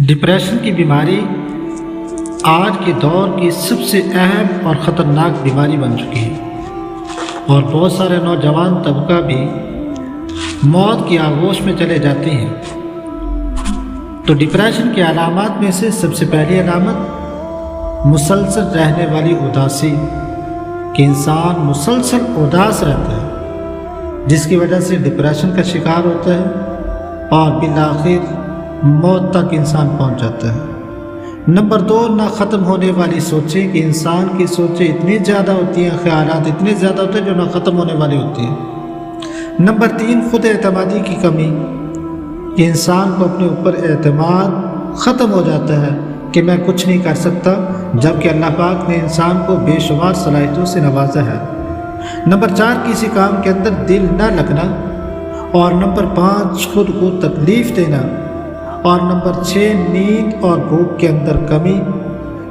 Depression کی بیماری آج کے دور کی سب سے اہم اور خطرناک بیماری بن چکی ہے اور بہت سارے نوجوان طبقہ بھی موت کی آغوش میں چلے جاتے ہیں۔ تو ڈپریشن کی علامات میں سے سب سے پہلی علامت مسلسل رہنے والی اداسی، کہ انسان مسلسل اداس رہتا ہے جس کی وجہ سے ڈپریشن کا شکار ہوتا ہے اور بالآخر موت تک انسان پہنچ جاتا ہے۔ نمبر 2، نہ ختم ہونے والی سوچیں، کہ انسان کی سوچیں اتنی زیادہ ہوتی ہیں، خیالات اتنے زیادہ ہوتے ہیں جو نہ ختم ہونے والی ہوتی ہیں۔ نمبر 3، خود اعتمادی کی کمی، کہ انسان کو اپنے اوپر اعتماد ختم ہو جاتا ہے کہ میں کچھ نہیں کر سکتا، جبکہ اللہ پاک نے انسان کو بے شمار صلاحیتوں سے نوازا ہے۔ نمبر 4، کسی کام کے اندر دل نہ لگنا، اور نمبر 5، خود کو تکلیف دینا، اور نمبر 6، نیند اور بھوک کے اندر کمی۔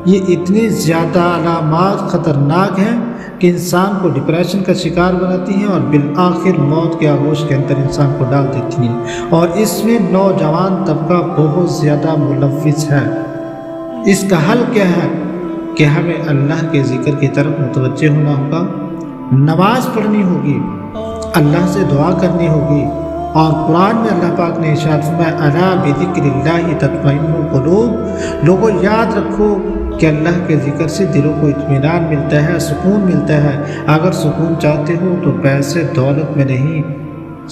یہ اتنی زیادہ علامات خطرناک ہیں کہ انسان کو ڈپریشن کا شکار بناتی ہیں اور بالآخر موت کے آغوش کے اندر انسان کو ڈال دیتی ہیں، اور اس میں نوجوان طبقہ بہت زیادہ ملوث ہے۔ اس کا حل کیا ہے کہ ہمیں اللہ کے ذکر کی طرف متوجہ ہونا ہوگا، نماز پڑھنی ہوگی، اللہ سے دعا کرنی ہوگی، اور قرآن میں اللہ پاک نے ارشاد فرمایا الا بذکر اللہ تطمئن القلوب، لوگوں یاد رکھو کہ اللہ کے ذکر سے دلوں کو اطمینان ملتا ہے، سکون ملتا ہے۔ اگر سکون چاہتے ہو تو پیسے دولت میں نہیں،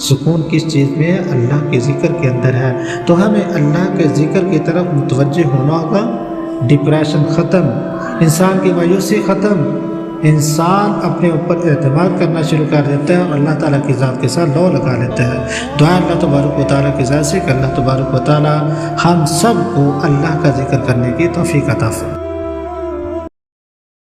سکون کس چیز میں ہے؟ اللہ کے ذکر کے اندر ہے۔ تو ہمیں اللہ کے ذکر کی طرف متوجہ ہونا ہوگا۔ ڈپریشن ختم، انسان کی مایوسی ختم، انسان اپنے اوپر اعتماد کرنا شروع کر دیتا ہے اور اللہ تعالیٰ کی ذات کے ساتھ لو لگا لیتا ہے۔ دعا اللہ تبارک و تعالیٰ کی ذات سے کہ اللہ تبارک و تعالیٰ ہم سب کو اللہ کا ذکر کرنے کی توفیق عطا فرمائے۔